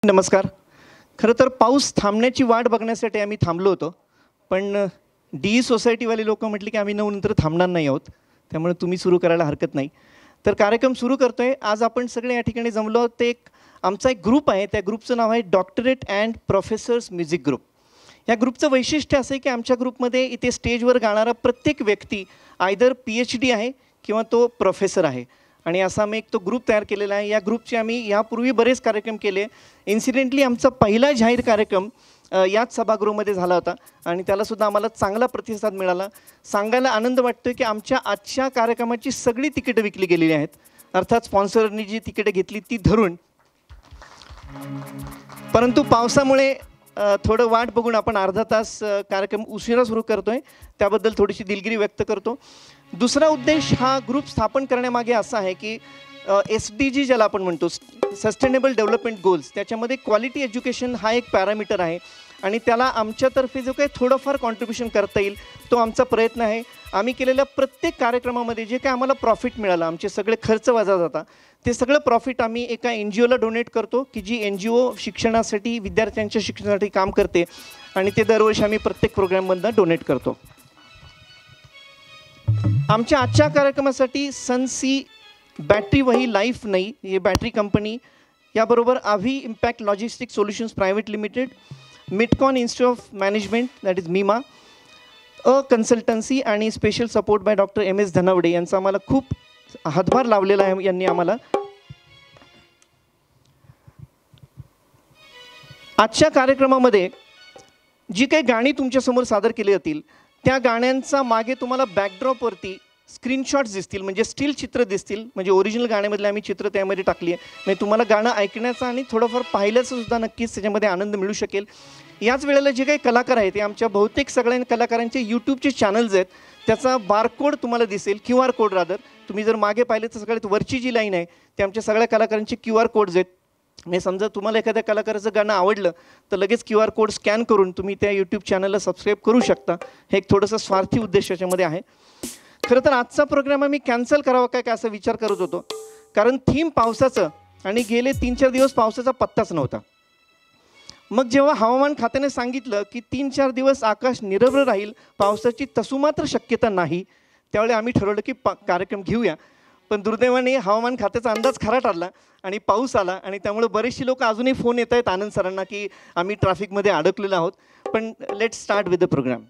नमस्कार. खरं तर पाऊस थांबण्याची वाट बघण्यासाठी आम्ही थांबलो होतो, पण डी सोसायटीवाले लोक म्हटले की आम्ही नंतर थांबणार नाही आहोत, त्यामुळे तुम्ही सुरू करायला हरकत नाही. तर कार्यक्रम सुरू करतोय. आज आपण सगळे या ठिकाणी जमलो आहोत. ते आमचा एक ग्रुप आहे. त्या ग्रुपचं नाव आहे doctorate and professors music group. या ग्रुपचं वैशिष्ट्य असं आहे की आमच्या ग्रुपमध्ये इथे स्टेजवर गाणारा प्रत्येक व्यक्ती आयदर PhD आहे किंवा तो प्रोफेसर आहे. आणि असा आम्ही एक तो ग्रुप तयार केलेला आहे. या ग्रुपचे आम्ही यापूर्वी बरेच कार्यक्रम केले. इन्सिडेंटली आमचा पहिला जाहीर कार्यक्रम याच सभागृहामध्ये झाला होता आणि त्यालासुद्धा आम्हाला चांगला प्रतिसाद मिळाला. सांगायला आनंद वाटतो की आमच्या आजच्या कार्यक्रमाची सगळी तिकीटं विकली गेलेली आहेत, अर्थात स्पॉन्सरनी जी तिकीटं घेतली ती धरून. परंतु पावसामुळे थोडं वाट बघून आपण अर्धा तास कार्यक्रम उशिरा सुरू करतोय, त्याबद्दल थोडीशी दिलगिरी व्यक्त करतो. दुसरा उद्देश हा ग्रुप स्थापन करण्यामागे असा आहे की SDG ज्याला आपण म्हणतो, सस्टेनेबल डेव्हलपमेंट गोल्स, त्याच्यामध्ये क्वालिटी एज्युकेशन हा एक पॅरामीटर आहे आणि त्याला आमच्यातर्फे जो काही थोडंफार कॉन्ट्रिब्युशन करता येईल तो आमचा प्रयत्न आहे. आम्ही केलेल्या प्रत्येक कार्यक्रमामध्ये जे काही आम्हाला प्रॉफिट मिळालं, आमचे सगळे खर्च वजा जातात, ते सगळं प्रॉफिट आम्ही एका NGOला डोनेट करतो की जी NGO शिक्षणासाठी, विद्यार्थ्यांच्या शिक्षणासाठी काम करते आणि ते दरवर्षी आम्ही प्रत्येक प्रोग्राममधनं डोनेट करतो. आमच्या आजच्या कार्यक्रमासाठी सनसी बॅटरी वही लाईफ नाही, ही बॅटरी कंपनी, याबरोबर आव्ही impact logistic solutions private limited, Midcon institute of management that is MIMA, consultancy आणि special support by doctor MS Dhanawade यांचा आम्हाला खूप हातभार लावलेला आहे. यांनी आम्हाला आजच्या कार्यक्रमामध्ये जी काही गाणी तुमच्यासमोर सादर केली जातील त्या गाण्यांचा मागे तुम्हाला बॅकड्रॉपवरती स्क्रीनशॉट्स दिसतील, म्हणजे स्टील चित्र दिसतील, म्हणजे ओरिजिनल गाण्यामधले आम्ही चित्र त्यामध्ये टाकली आहे. म्हणजे तुम्हाला गाणं ऐकण्याचा आणि थोडंफार पाहिल्याचं सुद्धा नक्कीच त्याच्यामध्ये आनंद मिळू शकेल. याच वेळेला जे काही कलाकार आहेत ते आमच्या बहुतेक सगळ्या कलाकारांचे YouTubeचे चॅनल्स आहेत, त्याचा बारकोड तुम्हाला दिसेल, QR कोड रादर. तुम्ही जर मागे पाहिले तर सगळ्यात वरची जी लाईन आहे ते आमच्या सगळ्या कलाकारांचे QR कोड्स आहेत. म्हणजे समजा तुम्हाला एखाद्या कलाकाराचं गाणं आवडलं तर लगेच QR कोड स्कॅन करून तुम्ही त्या YouTube चॅनलला सबस्क्राईब करू शकता. हे एक थोडंसं स्वार्थी उद्देश याच्यामध्ये आहे. खरं तर आजचा प्रोग्राम आम्ही कॅन्सल करावा काय असा विचार करत होतो, कारण थीम पावसाचं आणि गेले 3-4 दिवस पावसाचा पत्ताच नव्हता. मग जेव्हा हवामान खात्याने सांगितलं की 3-4 दिवस आकाश निरभ्र राहील, पावसाची तसूमात्र शक्यता नाही, त्यावेळी आम्ही ठरवलं की कार्यक्रम घेऊया. पण दुर्दैवाने हवामान खात्याचा अंदाज खरा ठरला आणि पाऊस आला आणि त्यामुळे बरेचशी लोक अजूनही फोन येत आहेत आनंद सरांना की आम्ही ट्रॅफिकमध्ये अडकलेलो आहोत. पण let's start with the programme.